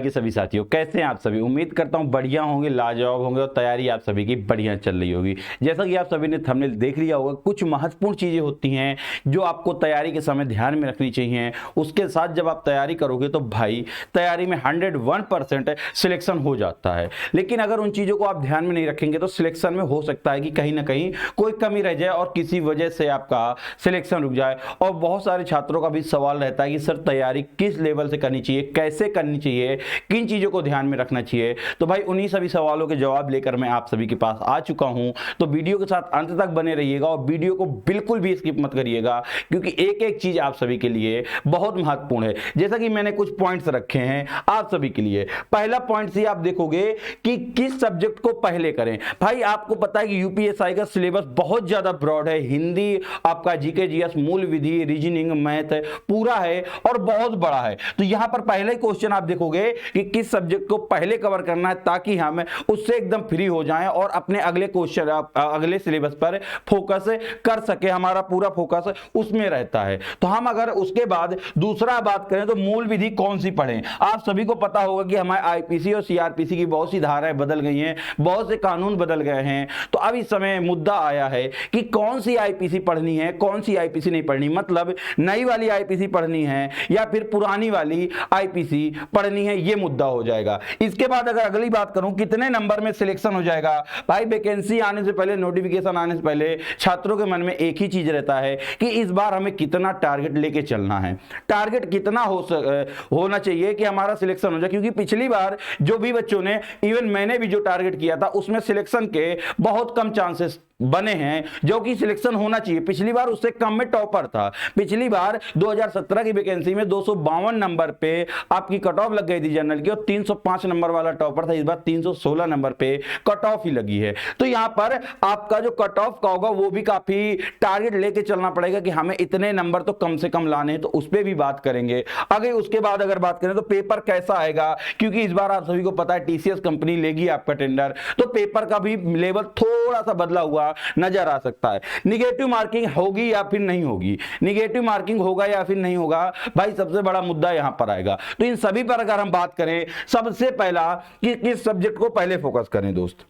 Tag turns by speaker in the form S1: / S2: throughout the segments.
S1: कि सभी साथियों कैसे हैं आप सभी। उम्मीद करता हूं बढ़िया होंगे, लाजवाब होंगे और तैयारी आप सभी की बढ़िया चल रही होगी। जैसा कि आप सभी ने थंबनेल देख लिया होगा, कुछ महत्वपूर्ण चीजें होती हैं जो आपको तैयारी के समय ध्यान में रखनी चाहिए। उसके साथ जब आप तैयारी करोगे तो भाई तैयारी में 101% सिलेक्शन हो जाता है। लेकिन अगर उन चीजों को आप ध्यान में नहीं रखेंगे तो सिलेक्शन में हो सकता है कि कहीं ना कहीं कोई कमी रह जाए और किसी वजह से आपका सिलेक्शन रुक जाए। और बहुत सारे छात्रों का भी सवाल रहता है कि सर तैयारी किस लेवल से करनी चाहिए, कैसे करनी चाहिए, किन चीजों को ध्यान में रखना चाहिए। तो भाई उन्हीं सभी सवालों के जवाब लेकर मैं आप सभी के पास आ चुका हूं। तो वीडियो के साथ अंत तक बने रहिएगा और वीडियो को बिल्कुल भी स्किप मत करिएगा, क्योंकि एक एक चीज आप सभी के लिए बहुत महत्वपूर्ण है। जैसा कि मैंने कुछ पॉइंट्स रखे हैं आप सभी के लिए। पहला पॉइंट से आप देखोगे कि किस सब्जेक्ट को पहले करें। भाई आपको पता है कि यूपीएससी का सिलेबस बहुत ज्यादा ब्रॉड है। हिंदी आपका, जीके जीएस, मूल विधि, रीजनिंग, मैथ पूरा है और बहुत बड़ा है। तो यहां पर पहले क्वेश्चन आप देखोगे कि किस सब्जेक्ट को पहले कवर करना है, ताकि हम उससे एकदम फ्री हो जाएं और अपने अगले क्वेश्चन, अगले सिलेबस पर फोकस कर सके। हमारा पूरा फोकस उसमें रहता है। तो हम अगर उसके बाद दूसरा बात करें तो मूल विधि कौन सी पढ़ें। आप सभी को पता होगा कि हमारे आईपीसी और सीआरपीसी की बहुत सी धाराएं बदल गई हैं, बहुत से कानून बदल गए हैं। तो अब इस समय मुद्दा आया है कि कौन सी आईपीसी पढ़नी है, कौन सी आईपीसी नहीं पढ़नी। मतलब नई वाली आईपीसी पढ़नी है या फिर पुरानी वाली आईपीसी पढ़नी है, यह मुद्दा हो जाएगा। इसके बाद अगर अगली बात करूं कितने नंबर में सिलेक्शन हो जाएगा। भाई वैकेंसी आने से पहले, नोटिफिकेशन आने से पहले छात्रों के मन में एक ही चीज रहता है कि इस बार हमें कितना टारगेट लेके चलना है, टारगेट कितना होना चाहिए कि हमारा सिलेक्शन हो जाए। क्योंकि पिछली बार जो भी बच्चों ने, इवन मैंने भी जो टारगेट किया था, उसमें सिलेक्शन के बहुत कम चांसेस बने हैं, जो कि सिलेक्शन होना चाहिए। पिछली बार उससे कम में टॉपर था। पिछली बार 2017 की वैकेंसी में 252 नंबर पे आपकी कट ऑफ लग गई थी जनरल की और 305 नंबर वाला टॉपर था। इस बार 316 नंबर पे कट ऑफ ही लगी है। तो यहां पर आपका जो कट ऑफ का होगा वो भी काफी टारगेट लेके चलना पड़ेगा कि हमें इतने नंबर तो कम से कम लाने हैं। तो उस पर भी बात करेंगे। अगर उसके बाद अगर बात करें तो पेपर कैसा आएगा, क्योंकि इस बार आप सभी को पता है टीसीएस कंपनी लेगी आपका टेंडर, तो पेपर का भी लेवल थोड़ा सा बदला हुआ नजर आ सकता है। निगेटिव मार्किंग होगी या फिर नहीं होगी, निगेटिव मार्किंग होगा या फिर नहीं होगा, भाई सबसे बड़ा मुद्दा यहां पर आएगा। तो इन सभी पर अगर हम बात करें, सबसे पहला कि किस सब्जेक्ट को पहले फोकस करें दोस्त,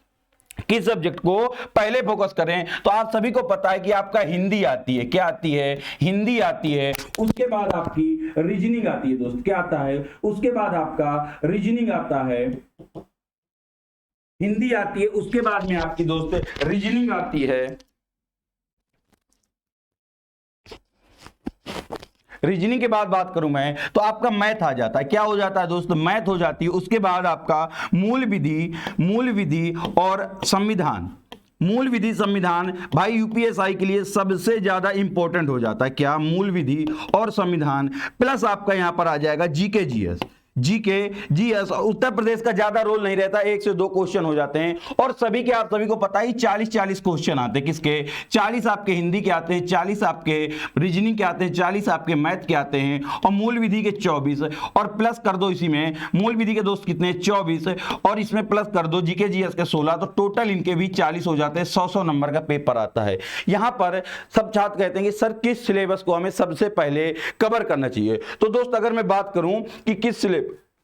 S1: किस सब्जेक्ट को पहले फोकस करें। तो आप सभी को पता है कि आपका हिंदी आती है। क्या आती है? हिंदी आती है। उसके बाद आपकी रीजनिंग आती है दोस्त। क्या आता है? उसके बाद आपका रीजनिंग आता है, हिंदी आती है। उसके बाद में आपकी दोस्त रीजनिंग आती है। रीजनिंग के बाद बात करूं मैं तो आपका मैथ आ जाता है। क्या हो जाता है दोस्त? मैथ हो जाती है। उसके बाद आपका मूल विधि और संविधान। मूल विधि, संविधान भाई यूपीएससी के लिए सबसे ज्यादा इंपॉर्टेंट हो जाता है। क्या? मूल विधि और संविधान, प्लस आपका यहां पर आ जाएगा GK GS. GK GS, Uttar Pradesh का ज्यादा रोल नहीं रहता, 1 से 2 क्वेश्चन हो जाते हैं। और सभी के, आप सभी को पता ही 40-40 क्वेश्चन आते हैं। किसके? 40 आपके हिंदी के आते हैं, 40 आपके रीजनिंग के आते हैं, 40 आपके मैथ के आते हैं और मूल विधि के 24। और प्लस कर दो इसी में मूल विधि के दोस्त कितने? 24 और इसमें प्लस कर दो जीके जीएस के 16। तो टोटल इनके भी 40 हो जाते हैं। 100-100 नंबर का पेपर आता है। यहां पर सब छात्र कहते हैं कि सर किस सिलेबस को हमें सबसे पहले कवर करना चाहिए। तो दोस्त अगर मैं बात करूं कि किस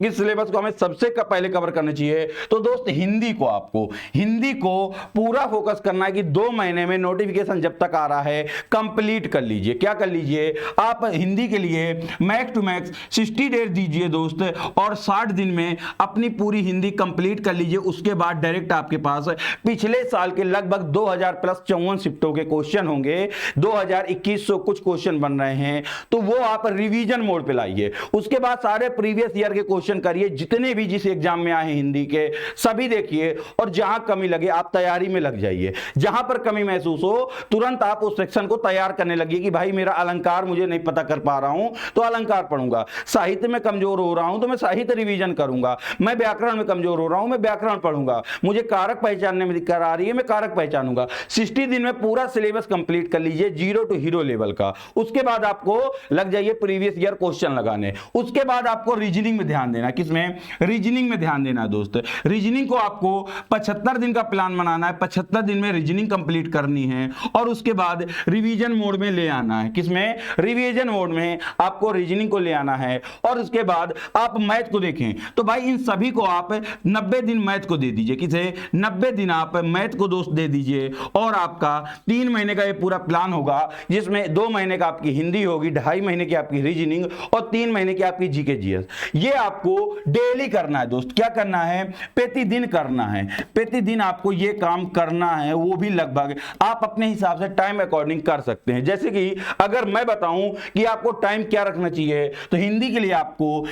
S1: सिलेबस को हमें सबसे पहले कवर करना चाहिए, तो दोस्त हिंदी को, आपको हिंदी को पूरा फोकस करना है कि 2 महीने में नोटिफिकेशन जब तक आ रहा है कंप्लीट कर लीजिए। क्या कर लीजिए? आप हिंदी के लिए मैक्स टू मैक्स 60 डेज दीजिए दोस्त और 60 दिन में अपनी पूरी हिंदी कंप्लीट कर लीजिए। उसके बाद डायरेक्ट आपके पास पिछले साल के लगभग 2000 प्लस 54 शिफ्टों के क्वेश्चन होंगे। 2021 कुछ क्वेश्चन बन रहे हैं, तो वो आप रिवीजन मोड पे लाइए। उसके बाद सारे प्रीवियस ईयर के क्वेश्चन करिए, जितने भी जिस एग्जाम में आए हैं हिंदी के सभी देखिए, और जहां कमी लगे आप तैयारी में लग जाइए। जहां पर कमी महसूस हो तुरंत आप उस सेक्शन को तैयार करने लगिए कि भाई मेरा अलंकार मुझे नहीं पता कर पा रहा हूं तो अलंकार पढ़ूंगा, साहित्य में कमजोर हो रहा हूं तो मैं साहित्य रिवीजन करूंगा, मैं व्याकरण में कमजोर हो रहा हूं मैं व्याकरण पढ़ूंगा, मुझे कारक पहचानने में दिक्कत आ रही है मैं कारक पहचानूंगा। 60 दिन में पूरा सिलेबस कंप्लीट कर लीजिए, 0 टू हीरो लेवल का। उसके बाद आपको लग जाइए प्रीवियस ईयर क्वेश्चन लगाने। उसके बाद आपको रीजनिंग में ध्यान देना, किसमें, रीजनिंग में ध्यान देना दोस्त। रीजनिंग को आपको 75 दिन का प्लान बनाना है, 75 दिन में रीजनिंग कंप्लीट करनी है और उसके बाद रिवीजन मोड में ले आना है, किसमें, रिवीजन मोड में आपको रीजनिंग को ले आना है। और उसके बाद आप मैथ को देखें तो भाई इन सभी को आप 90 दिन मैथ को दे दीजिए, किसे, 90 दिन आप मैथ को दोस्त दे दीजिए और आपका 3 महीने का ये पूरा प्लान होगा, जिसमें 2 महीने का आपकी हिंदी होगी, 2.5 महीने की आपकी रीजनिंग और 3 महीने की आपकी जीके जीएस। ये आपको डेली करना है दोस्त, क्या करना है, प्रतिदिन करना है, प्रतिदिन आपको ये काम करना है। वो भी लगभग आप अपने हिसाब से टाइम अकॉर्डिंग कर सकते हैं। जैसे कि अगर मैं बताऊं कि आपको टाइम क्या रखना चाहिए, तो हिंदी के लिए आपको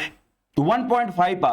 S1: 1.5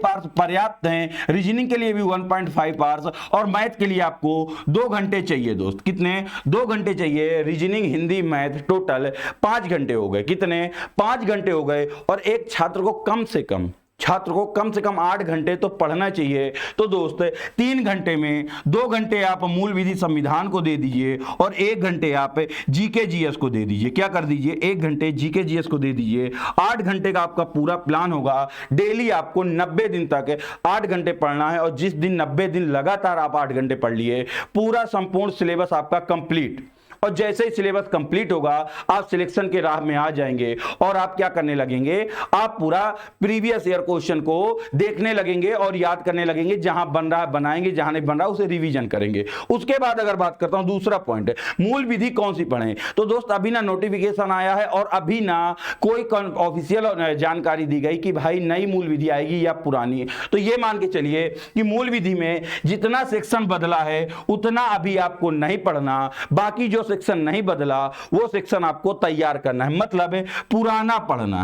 S1: आवर्स पर्याप्त हैं, रीजनिंग के लिए भी 1.5 आवर्स और मैथ के लिए आपको 2 घंटे चाहिए दोस्त। कितने, 2 घंटे चाहिए। रीजनिंग, हिंदी, मैथ टोटल 5 घंटे हो गए, कितने, 5 घंटे हो गए। और एक छात्र को कम से कम 8 घंटे तो पढ़ना चाहिए। तो दोस्त 3 घंटे में 2 घंटे आप मूल विधि संविधान को दे दीजिए और 1 घंटे आप जीके जीएस को दे दीजिए। क्या कर दीजिए, 1 घंटे जीके जीएस को दे दीजिए। 8 घंटे का आपका पूरा प्लान होगा। डेली आपको 90 दिन तक 8 घंटे पढ़ना है और जिस दिन 90 दिन लगातार आप 8 घंटे पढ़ लिए, पूरा संपूर्ण सिलेबस आपका कंप्लीट। और जैसे ही सिलेबस कंप्लीट होगा आप सिलेक्शन के राह में आ जाएंगे और आप क्या करने लगेंगे, आप पूरा प्रीवियस ईयर क्वेश्चन को देखने लगेंगे और याद करने लगेंगे। जहां बन रहा है बनाएंगे, जहां नहीं बन रहा उसे रिवीजन करेंगे। उसके बाद अगर बात करता हूं दूसरा पॉइंट है, मूल विधि कौन सी पढ़ें। तो दोस्त अभी ना नोटिफिकेशन आया है और अभी ना कोई ऑफिशियल जानकारी दी गई कि भाई नई मूल विधि आएगी या पुरानी। तो ये मान के चलिए कि मूल विधि में जितना सेक्शन बदला है उतना अभी आपको नहीं पढ़ना, बाकी जो सेक्शन नहीं बदला वो सेक्शन आपको तैयार करना है। मतलब पुराना पढ़ना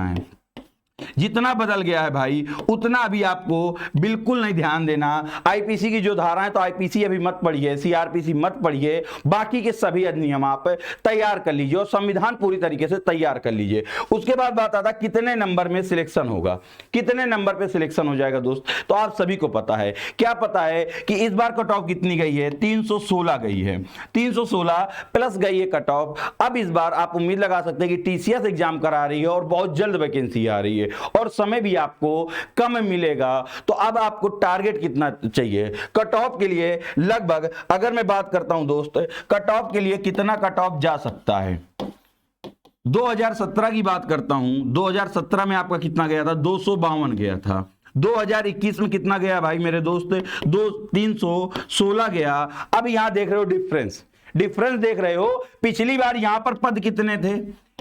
S1: है। जितना बदल गया है भाई उतना अभी आपको बिल्कुल नहीं ध्यान देना। आईपीसी की जो धारा है तो आईपीसी अभी मत पढ़िए, सीआरपीसी मत पढ़िए, बाकी के सभी अधिनियम आप तैयार कर लीजिए और संविधान पूरी तरीके से तैयार कर लीजिए। उसके बाद बात आता कितने नंबर में सिलेक्शन होगा, कितने नंबर पे सिलेक्शन हो जाएगा दोस्त। तो आप सभी को पता है, क्या पता है कि इस बार कट ऑफ कितनी गई है, 316 गई है, 316 प्लस गई है कट ऑफ। अब इस बार आप उम्मीद लगा सकते हैं कि टीसीएस एग्जाम करा रही है और बहुत जल्द वैकेंसी आ रही है और समय भी आपको कम मिलेगा। तो अब आपको टारगेट कितना चाहिए कट ऑफ के लिए। लगभग अगर मैं बात करता हूं दोस्त कट ऑफ के लिए कितना कट ऑफ जा सकता है, 2017 की बात करता हूं, 2017 में आपका कितना गया था, 252 गया था। 2021 में कितना गया भाई मेरे दोस्त, 316 गया। अब यहां देख रहे हो डिफरेंस देख रहे हो। पिछली बार यहां पर पद कितने थे,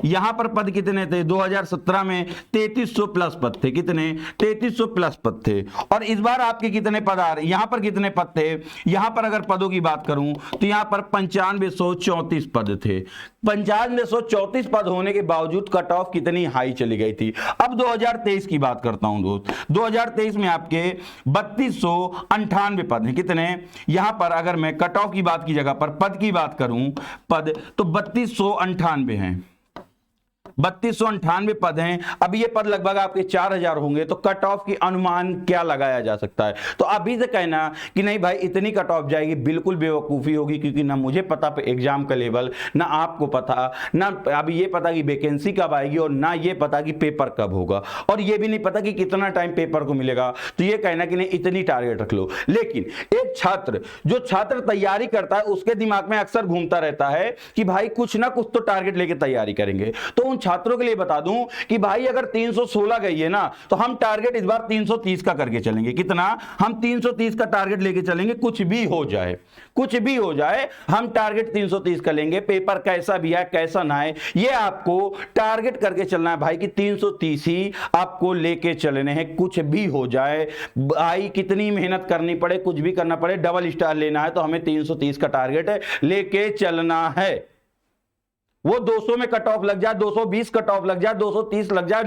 S1: यहां पर पद कितने थे, 2017 में 3300 प्लस पद थे, कितने, 3300 प्लस पद थे। और इस बार आपके कितने पद आ रहे, यहां पर कितने पद थे, यहां पर अगर पदों की बात करूं तो यहां पर 9534 पद थे। 9534 पद होने के बावजूद कट ऑफ कितनी हाई चली गई थी। अब 2023 की बात करता हूं दोस्त, 2023 में आपके 3298 पद हैं, कितने, यहां पर अगर मैं कट ऑफ की बात की जगह पर पद की बात करूं, पद तो 3298 हैं, 3298 पद हैं। अब ये पद लगभग आपके 4000 होंगे। तो कट ऑफ की अनुमान क्या लगाया जा सकता है। तो अभी से कहना कि नहीं भाई इतनी कट ऑफ जाएगी, बिल्कुल बेवकूफ़ी होगी, क्योंकि ना मुझे पता पे एग्जाम का लेवल, ना आपको पता, ना अभी ये पता कि वैकेंसी कब आएगी और ना ये पता कि पेपर कब होगा और ये भी नहीं पता कि कितना टाइम पेपर को मिलेगा। तो ये कहना कि नहीं इतनी टारगेट रख लो। लेकिन एक छात्र जो तैयारी करता है उसके दिमाग में अक्सर घूमता रहता है कि भाई कुछ ना कुछ तो टारगेट लेके तैयारी करेंगे। तो उन छात्रों के लिए बता दूं कि भाई अगर 316 गई है ना तो हम टारगेट इस बार 330 का करके चलेंगे। कितना, हम 330 का टारगेट लेके चलेंगे, कुछ भी हो जाए हम टारगेट 330 का लेंगे। पेपर कैसा भी आए कैसा ना आए ये आपको टारगेट करके चलना है भाई कि 330 ही आपको लेके चलने हैं। कुछ भी हो जाए भाई, कितनी मेहनत करनी पड़े, कुछ भी करना पड़े, डबल स्टार लेना है तो हमें 330 का टारगेट लेके चलना है। वो 200 में कट ऑफ लग जाए, 220 कट ऑफ लग जाए, 230 लग जाए,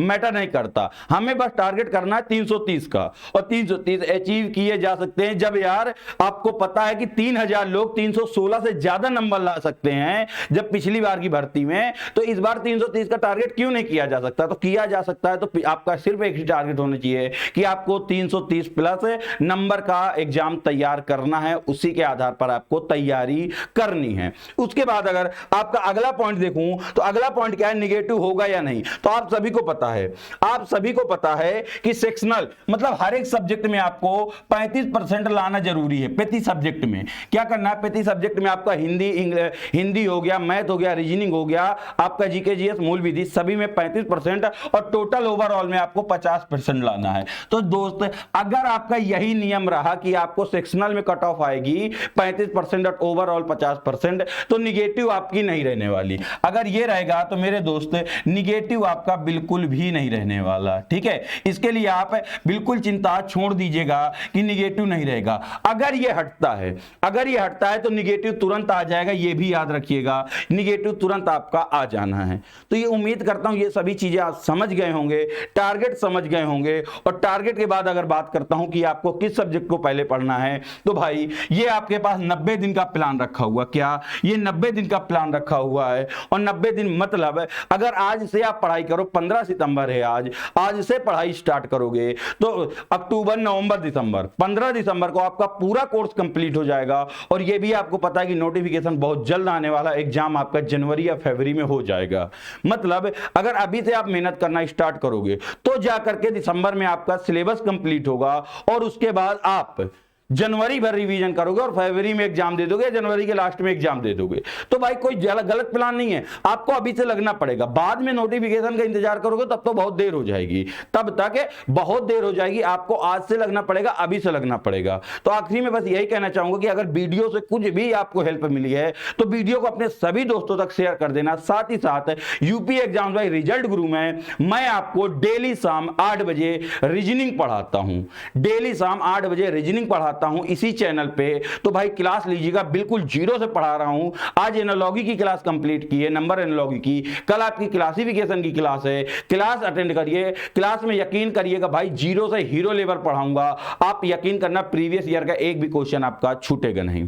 S1: मैटर नहीं करता, हमें बस टारगेट करना है 330 का। और 330 अचीव किए जा सकते हैं जब यार आपको पता है कि 3000 लोग 316 से ज्यादा नंबर ला सकते हैं जब पिछली बार की भर्ती में। तो इस बार 330 का टारगेट क्यों नहीं किया जा सकता। तो किया जा सकता है। तो आपका सिर्फ एक ही टारगेट होना चाहिए कि आपको 330 प्लस नंबर का एग्जाम तैयार करना है, उसी के आधार पर आपको तैयारी करनी है। उसके बाद अगर आपका अगला पॉइंट देखूं तो अगला पॉइंट क्या है, निगेटिव होगा या नहीं। तो आप सभी को पता है कि सेक्शनल मतलब हर एक सब्जेक्ट में आपको 35% लाना जरूरी है। प्रति सब्जेक्ट में क्या करना है, प्रति सब्जेक्ट में आपका हिंदी हो गया, मैथ हो गया, रीजनिंग हो गया, आपका जीके जीएस मूल विधि, सभी में 35% और टोटल ओवरऑल में आपको 50% लाना है। तो दोस्त अगर आपका यही नियम रहा कि आपको सेक्शनल में कट ऑफ आएगी 35% और ओवरऑल 50%, तो निगेटिव आपकी नहीं रहने वाली। अगर ये रहेगा तो मेरे दोस्त निगेटिव आपका बिल्कुल भी नहीं रहने वाला, ठीक है। इसके लिए आप बिल्कुल चिंता छोड़ दीजिएगा कि निगेटिव नहीं रहेगा। अगर ये हटता है तो निगेटिव तुरंत आ जाएगा, ये भी याद रखिएगा, निगेटिव तुरंत आपका आ जाना है। तो ये उम्मीद करता हूं ये सभी चीजें आप समझ गए होंगे, टारगेट समझ गए होंगे। और टारगेट के बाद अगर बात करता हूं कि आपको किस सब्जेक्ट को पहले पढ़ना है, तो भाई ये आपके पास 90 दिन का प्लान रखा हुआ, क्या ये 90 दिन का प्लान रखा हुआ है। और 90 दिन मतलब अगर आज से आप पढ़ाई करो, 15 सितंबर है आज से पढ़ाई स्टार्ट करोगे तो अक्टूबर, नवंबर, दिसंबर, 15 दिसंबर को आपका पूरा कोर्स कंप्लीट हो जाएगा। और ये भी आपको पता है कि नोटिफिकेशन बहुत जल्द आने वाला, एग्जाम आपका जनवरी या फरवरी में हो जाएगा। मतलब अगर अभी से आप मेहनत करना स्टार्ट करोगे तो जाकर के दिसंबर में आपका सिलेबस कंप्लीट होगा और उसके बाद आप जनवरी भर रिवीजन करोगे और फरवरी में एग्जाम दे दोगे, जनवरी के लास्ट में एग्जाम दे दोगे। तो भाई कोई गलत प्लान नहीं है, आपको अभी से लगना पड़ेगा। बाद में नोटिफिकेशन का इंतजार करोगे तब तो बहुत देर हो जाएगी, तब तक बहुत देर हो जाएगी। आपको आज से लगना पड़ेगा, अभी से लगना पड़ेगा। तो आखिरी में बस यही कहना चाहूंगा कि अगर वीडियो से कुछ भी आपको हेल्प मिली है तो वीडियो को अपने सभी दोस्तों तक शेयर कर देना। साथ ही साथ यूपी एग्जाम भाई रिजल्ट गुरु में मैं आपको डेली शाम 8 बजे रीजनिंग पढ़ाता हूं, डेली शाम 8 बजे रीजनिंग पढ़ाता हूं इसी चैनल पे। तो भाई क्लास लीजिएगा, बिल्कुल जीरो से पढ़ा रहा हूं। आज एनालॉजी की क्लास कंप्लीट की है, नंबर एनालॉजी की, कल आपकी क्लासिफिकेशन की क्लास है, क्लास अटेंड करिए। क्लास में यकीन करिएगा भाई जीरो से हीरो लेवल पढ़ाऊंगा, आप यकीन करना प्रीवियस ईयर का एक भी क्वेश्चन आपका छूटेगा नहीं।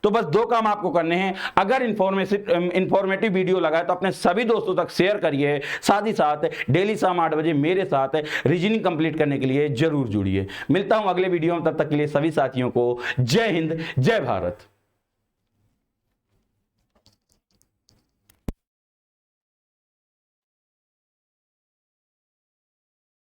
S1: तो बस 2 काम आपको करने हैं। अगर इंफॉर्मेटिव वीडियो लगा है तो अपने सभी दोस्तों तक शेयर करिए। साथ ही साथ डेली शाम 8 बजे मेरे साथ रीजनिंग कंप्लीट करने के लिए जरूर जुड़िए। मिलता हूं अगले वीडियो में, तब तक के लिए सभी साथियों को जय हिंद, जय भारत।